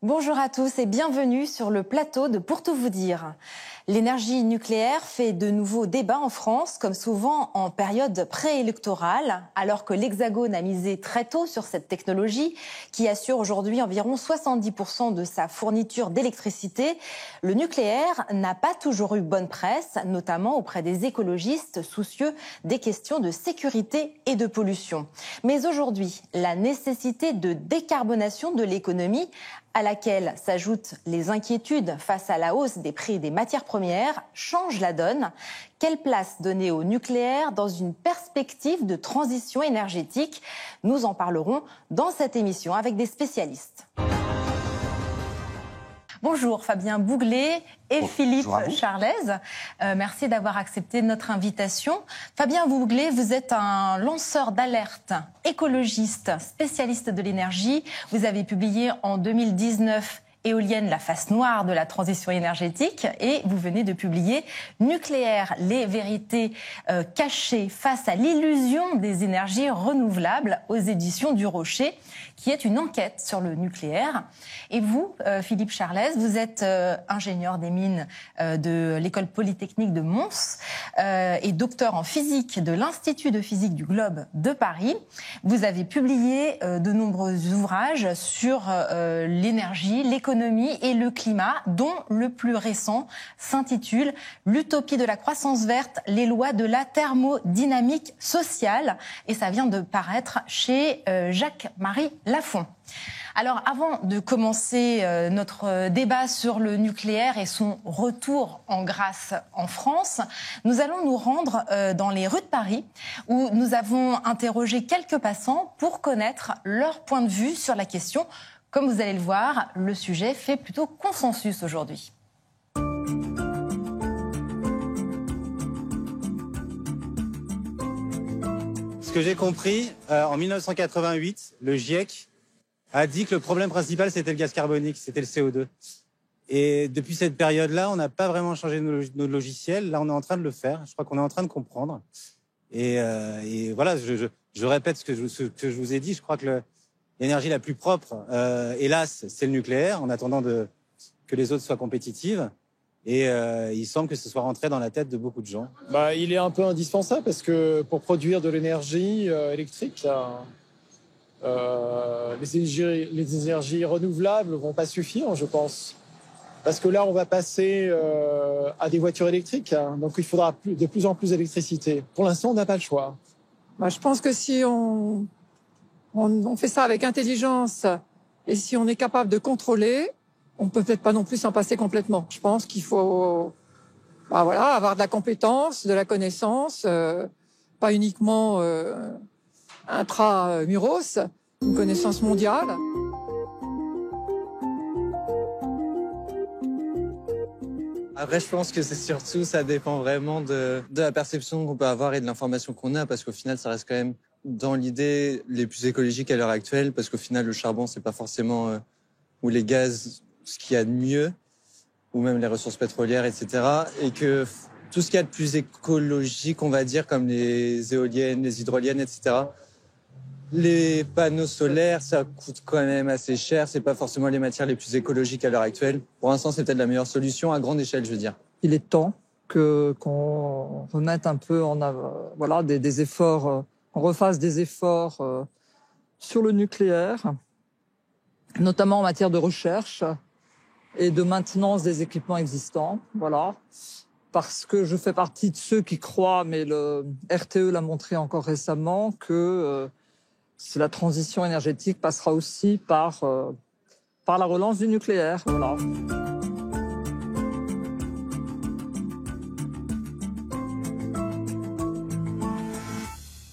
Bonjour à tous et bienvenue sur le plateau de Pour tout vous dire. L'énergie nucléaire fait de nouveaux débats en France, comme souvent en période préélectorale, alors que l'Hexagone a misé très tôt sur cette technologie qui assure aujourd'hui environ 70% de sa fourniture d'électricité. Le nucléaire n'a pas toujours eu bonne presse, notamment auprès des écologistes soucieux des questions de sécurité et de pollution. Mais aujourd'hui, la nécessité de décarbonation de l'économie, à laquelle s'ajoutent les inquiétudes face à la hausse des prix des matières premières, change la donne. Quelle place donner au nucléaire dans une perspective de transition énergétique? Nous en parlerons dans cette émission avec des spécialistes. Bonjour Fabien Bouglet et Philippe Charlez. Merci d'avoir accepté notre invitation. Fabien Bouglet, vous êtes un lanceur d'alerte, écologiste, spécialiste de l'énergie. Vous avez publié en 2019 Éolienne, la face noire de la transition énergétique, et vous venez de publier Nucléaire, les vérités cachées face à l'illusion des énergies renouvelables aux éditions du Rocher, qui est une enquête sur le nucléaire. Et vous, Philippe Charlez, vous êtes ingénieur des mines de l'École Polytechnique de Mons et docteur en physique de l'Institut de physique du Globe de Paris. Vous avez publié de nombreux ouvrages sur l'énergie, l'économie et le climat, dont le plus récent s'intitule « L'utopie de la croissance verte, les lois de la thermodynamique sociale ». Et ça vient de paraître chez Jacques-Marie Lafon. Alors, avant de commencer notre débat sur le nucléaire et son retour en grâce en France, nous allons nous rendre dans les rues de Paris, où nous avons interrogé quelques passants pour connaître leur point de vue sur la question. Comme vous allez le voir, le sujet fait plutôt consensus aujourd'hui. Ce que j'ai compris, en 1988, le GIEC a dit que le problème principal, c'était le gaz carbonique, c'était le CO2. Et depuis cette période-là, on n'a pas vraiment changé nos logiciels. Là, on est en train de le faire. Je crois qu'on est en train de comprendre. Et voilà, je répète ce que je vous ai dit. Je crois que l'énergie la plus propre, hélas, c'est le nucléaire, en attendant que les autres soient compétitives. Et il semble que ce soit rentré dans la tête de beaucoup de gens. Il est un peu indispensable parce que pour produire de l'énergie électrique, les énergies renouvelables ne vont pas suffire, je pense. Parce que là, on va passer à des voitures électriques, donc il faudra de plus en plus d'électricité. Pour l'instant, on n'a pas le choix. Je pense que si on fait ça avec intelligence et si on est capable de contrôler, on peut peut-être pas non plus s'en passer complètement. Je pense qu'il faut avoir de la compétence, de la connaissance, pas uniquement intramuros, une connaissance mondiale. Après, je pense que c'est surtout, ça dépend vraiment de la perception qu'on peut avoir et de l'information qu'on a, parce qu'au final, ça reste quand même dans l'idée les plus écologiques à l'heure actuelle, parce qu'au final, le charbon, c'est pas forcément ou les gaz ce qu'il y a de mieux, ou même les ressources pétrolières, etc. Et que tout ce qu'il y a de plus écologique, on va dire, comme les éoliennes, les hydroliennes, etc. Les panneaux solaires, ça coûte quand même assez cher. C'est pas forcément les matières les plus écologiques à l'heure actuelle. Pour l'instant, c'est peut-être la meilleure solution à grande échelle, je veux dire. Il est temps qu'on remette un peu en avant, des efforts, qu'on refasse des efforts sur le nucléaire, notamment en matière de recherche et de maintenance des équipements existants. Voilà. Parce que je fais partie de ceux qui croient, mais le RTE l'a montré encore récemment, que la transition énergétique passera aussi par la relance du nucléaire. Voilà.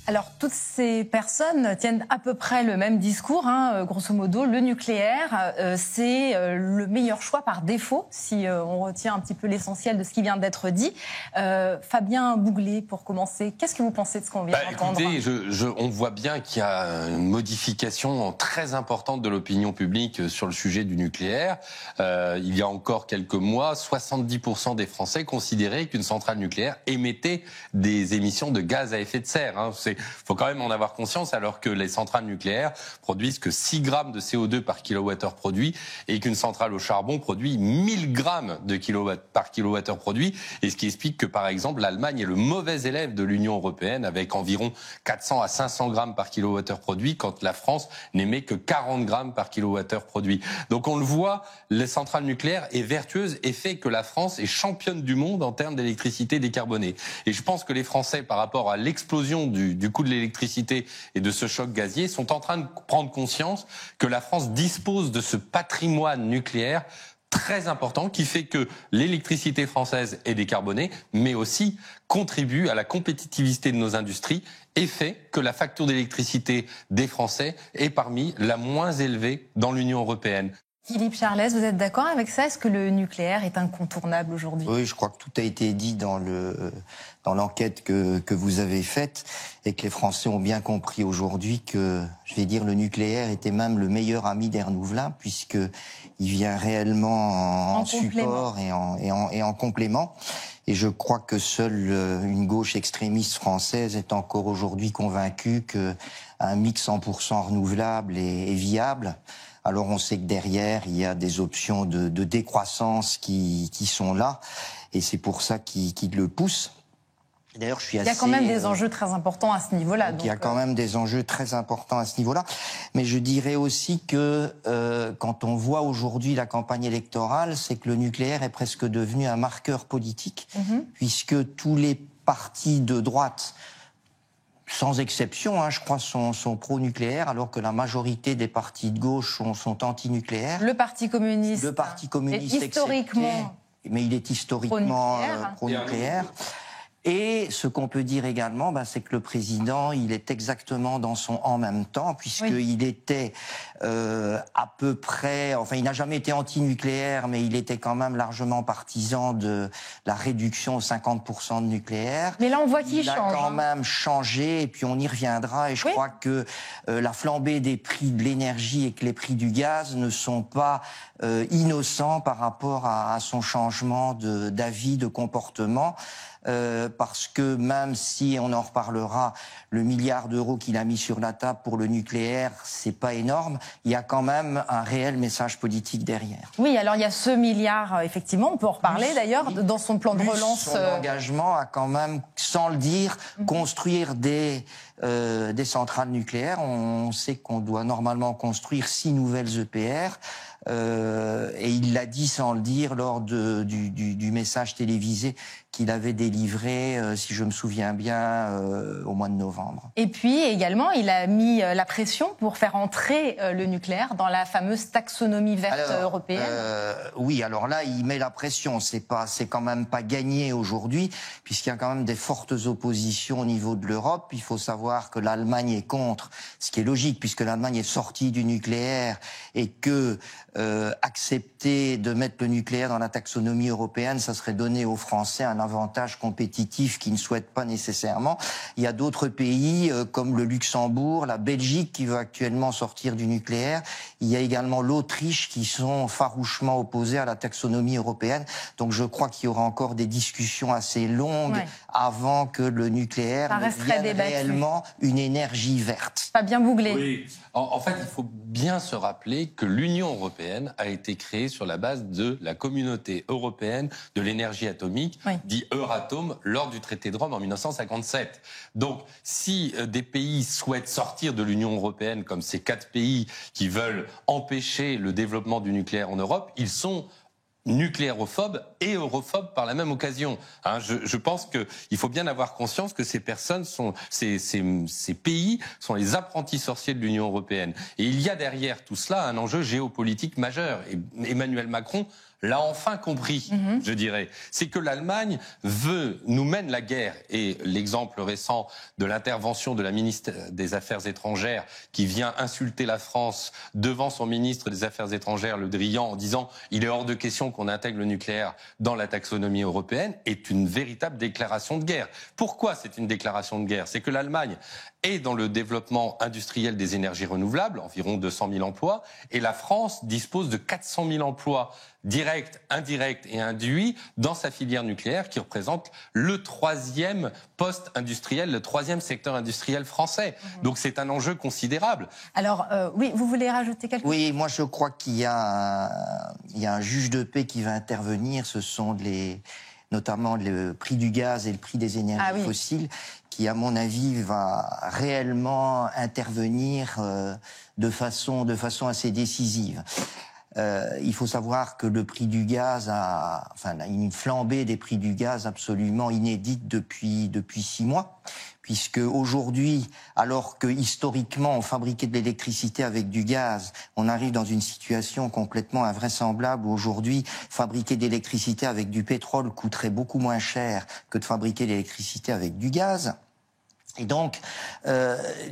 Alors, toutes ces personnes tiennent à peu près le même discours, grosso modo. Le nucléaire, c'est le meilleur choix par défaut, si on retient un petit peu l'essentiel de ce qui vient d'être dit. Fabien Bouglet, pour commencer, qu'est-ce que vous pensez de ce qu'on vient d'entendre ? Écoutez, on voit bien qu'il y a une modification très importante de l'opinion publique sur le sujet du nucléaire. Il y a encore quelques mois, 70% des Français considéraient qu'une centrale nucléaire émettait des émissions de gaz à effet de serre. C'est Il faut quand même en avoir conscience, alors que les centrales nucléaires produisent que 6 grammes de CO2 par kilowattheure produit et qu'une centrale au charbon produit 1000 grammes de par kilowattheure produit. Et ce qui explique que, par exemple, l'Allemagne est le mauvais élève de l'Union européenne avec environ 400 à 500 grammes par kilowattheure produit, quand la France n'émet que 40 grammes par kilowattheure produit. Donc on le voit, les centrales nucléaires est vertueuse et fait que la France est championne du monde en termes d'électricité décarbonée. Et je pense que les Français, par rapport à l'explosion du coût de l'électricité et de ce choc gazier, sont en train de prendre conscience que la France dispose de ce patrimoine nucléaire très important qui fait que l'électricité française est décarbonée, mais aussi contribue à la compétitivité de nos industries et fait que la facture d'électricité des Français est parmi la moins élevée dans l'Union européenne. Philippe Charlès, vous êtes d'accord avec ça? Est-ce que le nucléaire est incontournable aujourd'hui? Oui, je crois que tout a été dit dans l'enquête que vous avez faite et que les Français ont bien compris aujourd'hui que, je vais dire, le nucléaire était même le meilleur ami des renouvelables, puisque il vient réellement en support et en complément. Et je crois que seule une gauche extrémiste française est encore aujourd'hui convaincue qu'un mix 100% renouvelable est viable. Alors on sait que derrière, il y a des options de décroissance qui sont là, et c'est pour ça qu'ils le poussent. D'ailleurs, je suis assez... Il y a quand même des enjeux très importants à ce niveau-là. Il y a quand même des enjeux très importants à ce niveau-là. Mais je dirais aussi que quand on voit aujourd'hui la campagne électorale, c'est que le nucléaire est presque devenu un marqueur politique, puisque tous les partis de droite, sans exception, je crois, sont pro-nucléaires, alors que la majorité des partis de gauche sont anti-nucléaires. Le Parti communiste. Le Parti communiste, historiquement, mais il est historiquement pro-nucléaire. Et ce qu'on peut dire également, c'est que le président, il est exactement dans son en même temps, puisqu'il était à peu près, enfin il n'a jamais été anti-nucléaire, mais il était quand même largement partisan de la réduction aux 50% de nucléaire. Mais là on voit qu'il change. Il a quand même changé, et puis on y reviendra, et je crois que la flambée des prix de l'énergie et que les prix du gaz ne sont pas innocents par rapport à son changement d'avis, de comportement. Parce que même si, on en reparlera, le milliard d'euros qu'il a mis sur la table pour le nucléaire, c'est pas énorme, il y a quand même un réel message politique derrière. Oui, alors il y a ce milliard, effectivement, on peut en reparler d'ailleurs, dans son plan de relance. Son engagement à quand même, sans le dire, construire des centrales nucléaires. On sait qu'on doit normalement construire 6 nouvelles EPR. Et il l'a dit sans le dire lors du message télévisé qu'il avait délivré, si je me souviens bien, au mois de novembre. Et puis également, il a mis la pression pour faire entrer le nucléaire dans la fameuse taxonomie verte européenne. Oui, alors là, il met la pression. C'est quand même pas gagné aujourd'hui, puisqu'il y a quand même des fortes oppositions au niveau de l'Europe. Il faut savoir que l'Allemagne est contre, ce qui est logique, puisque l'Allemagne est sortie du nucléaire et que accepter de mettre le nucléaire dans la taxonomie européenne, ça serait donner aux Français un avantage compétitif qu'ils ne souhaitent pas nécessairement. Il y a d'autres pays comme le Luxembourg, la Belgique qui veut actuellement sortir du nucléaire. Il y a également l'Autriche qui sont farouchement opposés à la taxonomie européenne. Donc je crois qu'il y aura encore des discussions assez longues avant que le nucléaire ne devienne réellement une énergie verte. Fabien Bouglet. Oui. En fait, il faut bien se rappeler que l'Union européenne a été créée sur la base de la communauté européenne de l'énergie atomique, dit Euratom, lors du traité de Rome en 1957. Donc, si des pays souhaitent sortir de l'Union européenne, comme ces 4 pays qui veulent empêcher le développement du nucléaire en Europe, ils sont nucléarophobes et europhobes par la même occasion. Je pense qu'il faut bien avoir conscience que ces personnes ces pays sont les apprentis sorciers de l'Union européenne. Et il y a derrière tout cela un enjeu géopolitique majeur. Et Emmanuel Macron l'a enfin compris, je dirais. C'est que l'Allemagne nous mène la guerre. Et l'exemple récent de l'intervention de la ministre des Affaires étrangères qui vient insulter la France devant son ministre des Affaires étrangères, Le Drian, en disant « il est hors de question qu'on intègre le nucléaire dans la taxonomie européenne » est une véritable déclaration de guerre. Pourquoi c'est une déclaration de guerre? C'est que l'Allemagne est dans le développement industriel des énergies renouvelables, environ 200 000 emplois, et la France dispose de 400 000 emplois directs direct, indirect et induit dans sa filière nucléaire qui représente le 3e poste industriel, le 3e secteur industriel français. Donc c'est un enjeu considérable. Alors oui, vous voulez rajouter quelque chose? Oui, moi je crois qu'il y a un juge de paix qui va intervenir. Ce sont notamment le prix du gaz et le prix des énergies fossiles qui, à mon avis, va réellement intervenir de façon assez décisive. Il faut savoir que le prix du gaz une flambée des prix du gaz absolument inédite depuis 6 mois, puisque aujourd'hui, alors que historiquement on fabriquait de l'électricité avec du gaz, on arrive dans une situation complètement invraisemblable où aujourd'hui fabriquer de l'électricité avec du pétrole coûterait beaucoup moins cher que de fabriquer de l'électricité avec du gaz. Et donc,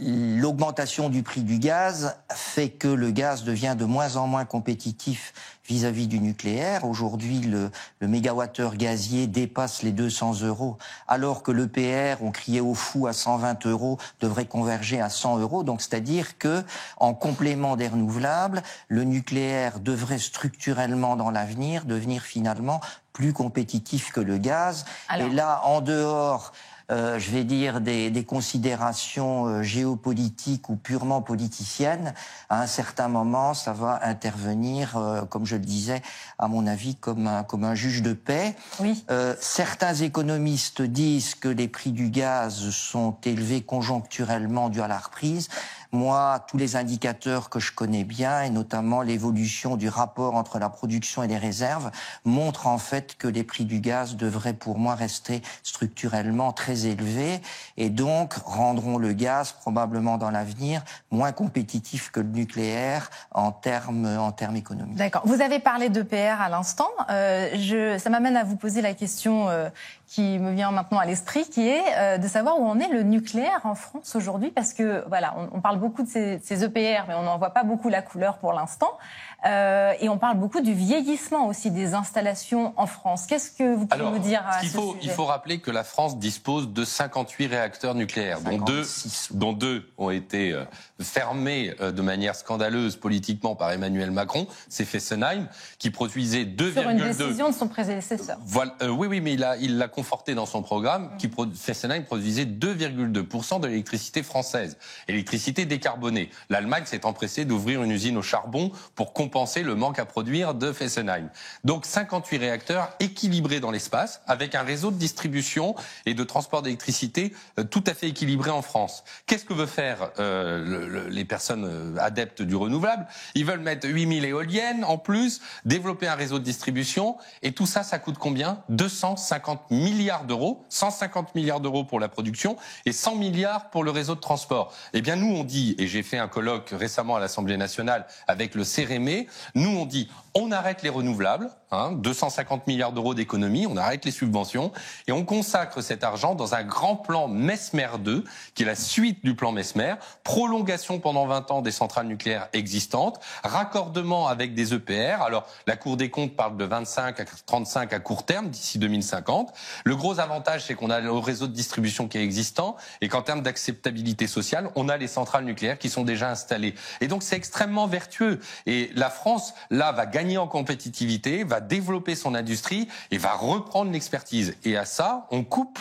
l'augmentation du prix du gaz fait que le gaz devient de moins en moins compétitif vis-à-vis du nucléaire. Aujourd'hui, le mégawattheure gazier dépasse les 200 €, alors que l'EPR, on criait au fou à 120 €, devrait converger à 100 €. Donc, c'est-à-dire que, en complément des renouvelables, le nucléaire devrait structurellement, dans l'avenir, devenir finalement plus compétitif que le gaz. Alors... Et là, en dehors... je vais dire, des considérations géopolitiques ou purement politiciennes, à un certain moment, ça va intervenir, comme je le disais, à mon avis, comme un juge de paix. Oui. Certains économistes disent que les prix du gaz sont élevés conjoncturellement dû à la reprise. Moi, tous les indicateurs que je connais bien, et notamment l'évolution du rapport entre la production et les réserves, montrent en fait que les prix du gaz devraient pour moi rester structurellement très élevés et donc rendront le gaz probablement dans l'avenir moins compétitif que le nucléaire en termes économiques. D'accord. Vous avez parlé d'EPR à l'instant. Ça m'amène à vous poser la question qui me vient maintenant à l'esprit, qui est de savoir où en est le nucléaire en France aujourd'hui, parce que voilà, on parle beaucoup de ces EPR, mais on n'en voit pas beaucoup la couleur pour l'instant. Et on parle beaucoup du vieillissement aussi des installations en France. Qu'est-ce que vous pouvez nous dire à ce sujet ? Il faut rappeler que la France dispose de 58 réacteurs nucléaires, dont deux ont été fermés de manière scandaleuse politiquement par Emmanuel Macron. C'est Fessenheim, qui produisait 2,2... Sur une décision de son prédécesseur. Voilà, oui, mais il l'a conforté dans son programme. Fessenheim produisait 2,2% de l'électricité française. Électricité décarbonée. L'Allemagne s'est empressée d'ouvrir une usine au charbon pour compenser le manque à produire de Fessenheim. Donc 58 réacteurs équilibrés dans l'espace, avec un réseau de distribution et de transport d'électricité tout à fait équilibré en France. Qu'est-ce que veut faire les personnes adeptes du renouvelable ? Ils veulent mettre 8000 éoliennes en plus, développer un réseau de distribution, et tout ça, ça coûte combien ? 250 milliards d'euros, 150 milliards d'euros pour la production et 100 milliards pour le réseau de transport. Eh bien, nous, on dit, et j'ai fait un colloque récemment à l'Assemblée nationale avec le CEREME, nous, on dit, on arrête les renouvelables, 250 milliards d'euros d'économie, on arrête les subventions, et on consacre cet argent dans un grand plan Messmer 2, qui est la suite du plan Messmer, prolongation pendant 20 ans des centrales nucléaires existantes, raccordement avec des EPR. Alors, la Cour des comptes parle de 25 à 35 à court terme, d'ici 2050. Le gros avantage, c'est qu'on a le réseau de distribution qui est existant, et qu'en termes d'acceptabilité sociale, on a les centrales nucléaires qui sont déjà installées. Et donc, c'est extrêmement vertueux. Et la France, là, va gagner en compétitivité, va développer son industrie et va reprendre l'expertise. Et à ça, on coupe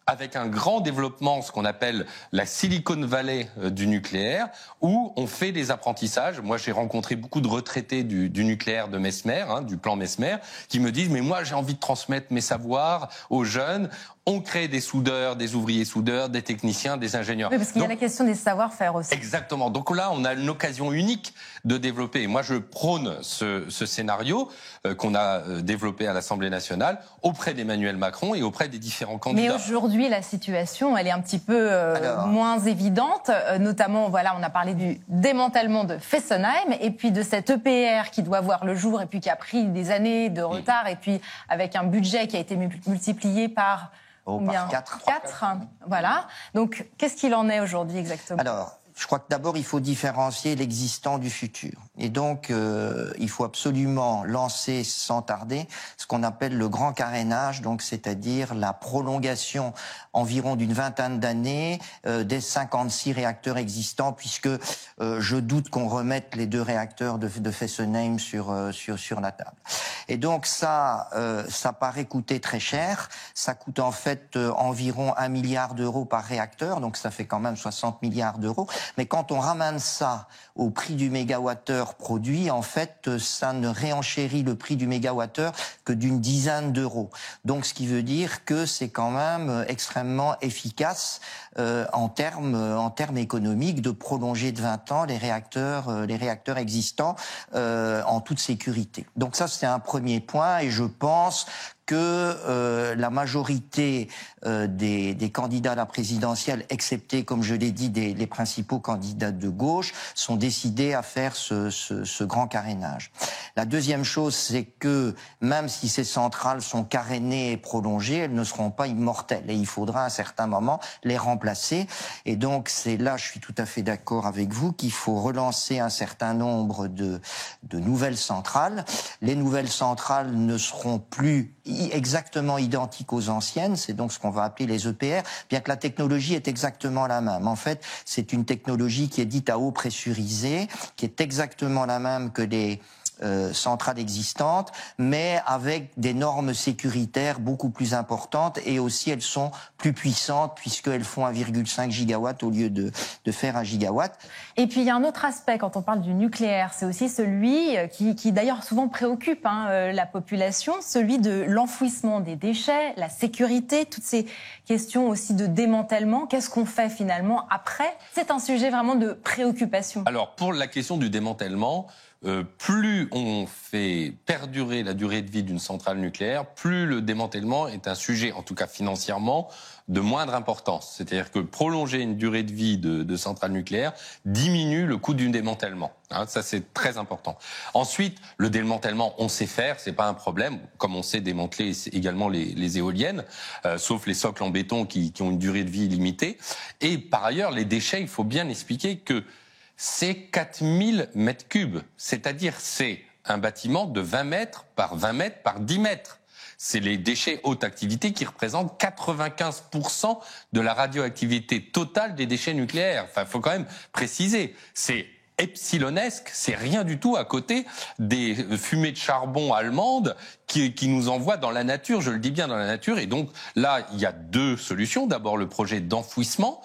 avec un grand développement, ce qu'on appelle la Silicon Valley du nucléaire, où on fait des apprentissages. Moi, j'ai rencontré beaucoup de retraités du nucléaire de Messmer, du plan Messmer, qui me disent « mais moi, j'ai envie de transmettre mes savoirs aux jeunes ». On crée des soudeurs, des ouvriers soudeurs, des techniciens, des ingénieurs. Oui, parce qu'il y a la question des savoir-faire aussi. Exactement. Donc là, on a une occasion unique de développer. Et moi, je prône ce scénario qu'on a développé à l'Assemblée nationale auprès d'Emmanuel Macron et auprès des différents candidats. Mais aujourd'hui, la situation, elle est un petit peu moins évidente. Notamment, voilà, on a parlé du démantèlement de Fessenheim et puis de cette EPR qui doit voir le jour et puis qui a pris des années de retard et puis avec un budget qui a été multiplié par... Par 4. Voilà. Donc, qu'est-ce qu'il en est aujourd'hui exactement ? Alors, Je crois que d'abord, il faut différencier l'existant du futur. Et donc, il faut absolument lancer sans tarder ce qu'on appelle le grand carénage, donc c'est-à-dire la prolongation environ d'une vingtaine d'années des 56 réacteurs existants, puisque je doute qu'on remette les 2 réacteurs de Fessenheim sur la table. Et donc ça paraît coûter très cher. Ça coûte en fait environ 1 milliard d'euros par réacteur, donc ça fait quand même 60 milliards d'euros. Mais quand on ramène ça au prix du mégawattheure produit, en fait, ça ne réenchérit le prix du mégawattheure que d'une dizaine d'euros. Donc, ce qui veut dire que c'est quand même extrêmement efficace en termes économiques de prolonger de 20 ans les réacteurs existants en toute sécurité. Donc ça, c'est un premier point, et je pense que la majorité des candidats à la présidentielle, excepté, comme je l'ai dit, les principaux candidats de gauche, sont décidés à faire ce grand carénage. La deuxième chose, c'est que même si ces centrales sont carénées et prolongées, elles ne seront pas immortelles, et il faudra à un certain moment les remplacer. Et donc, c'est là, je suis tout à fait d'accord avec vous, qu'il faut relancer un certain nombre de nouvelles centrales. Les nouvelles centrales ne seront plus exactement identiques aux anciennes, c'est donc ce qu'on va appeler les EPR, bien que la technologie est exactement la même. En fait, c'est une technologie qui est dite à eau pressurisée, qui est exactement la même que les centrales existantes, mais avec des normes sécuritaires beaucoup plus importantes, et aussi elles sont plus puissantes puisqu'elles font 1,5 gigawatt au lieu de faire 1 gigawatt. Et puis il y a un autre aspect quand on parle du nucléaire, c'est aussi celui qui d'ailleurs souvent préoccupe la population, celui de l'enfouissement des déchets, la sécurité, toutes ces questions aussi de démantèlement. Qu'est-ce qu'on fait finalement après? C'est un sujet vraiment de préoccupation. Alors pour la question du démantèlement, plus on fait perdurer la durée de vie d'une centrale nucléaire, plus le démantèlement est un sujet, en tout cas financièrement, de moindre importance. C'est-à-dire que prolonger une durée de vie de centrale nucléaire diminue le coût du démantèlement. Ça, c'est très important. Ensuite, le démantèlement, on sait faire, c'est pas un problème, comme on sait démanteler également les éoliennes, sauf les socles en béton qui ont une durée de vie limitée. Et par ailleurs, les déchets, il faut bien expliquer que c'est 4000 mètres cubes, c'est-à-dire c'est un bâtiment de 20 mètres par 20 mètres par 10 mètres. C'est les déchets haute activité qui représentent 95% de la radioactivité totale des déchets nucléaires. Enfin, il faut quand même préciser, c'est epsilonesque, c'est rien du tout à côté des fumées de charbon allemandes qui nous envoient dans la nature, je le dis bien dans la nature. Et donc là, il y a 2 solutions. D'abord, le projet d'enfouissement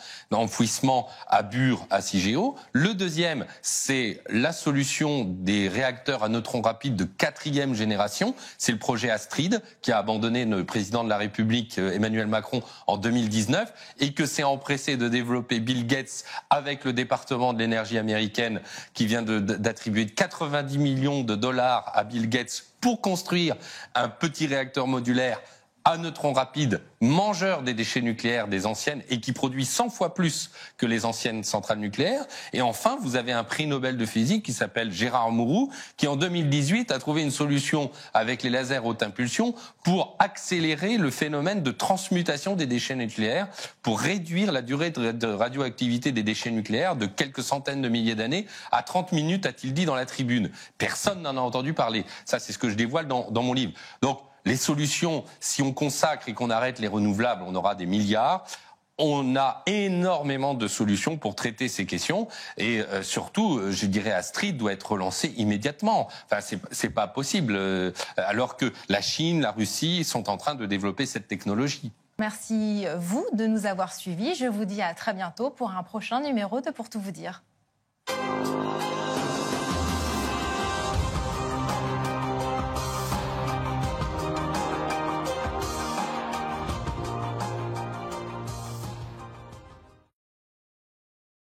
à Bure, à Cigéo. Le deuxième, c'est la solution des réacteurs à neutrons rapides de 4e génération. C'est le projet Astrid, qui a abandonné le président de la République, Emmanuel Macron, en 2019, et que s'est empressé de développer Bill Gates avec le département de l'énergie américaine, qui vient d'attribuer 90 millions de dollars à Bill Gates pour construire un petit réacteur modulaire à neutrons rapides, mangeur des déchets nucléaires des anciennes et qui produit 100 fois plus que les anciennes centrales nucléaires. Et enfin, vous avez un prix Nobel de physique qui s'appelle Gérard Mourou, qui en 2018 a trouvé une solution avec les lasers haute impulsion pour accélérer le phénomène de transmutation des déchets nucléaires, pour réduire la durée de radioactivité des déchets nucléaires de quelques centaines de milliers d'années à 30 minutes, a-t-il dit dans la tribune. Personne n'en a entendu parler. Ça, c'est ce que je dévoile dans mon livre. Donc, les solutions, si on consacre et qu'on arrête les renouvelables, on aura des milliards. On a énormément de solutions pour traiter ces questions et surtout, je dirais, Astrid doit être relancée immédiatement. Enfin, c'est pas possible alors que la Chine, la Russie sont en train de développer cette technologie. Merci vous de nous avoir suivis. Je vous dis à très bientôt pour un prochain numéro de Pour tout vous dire.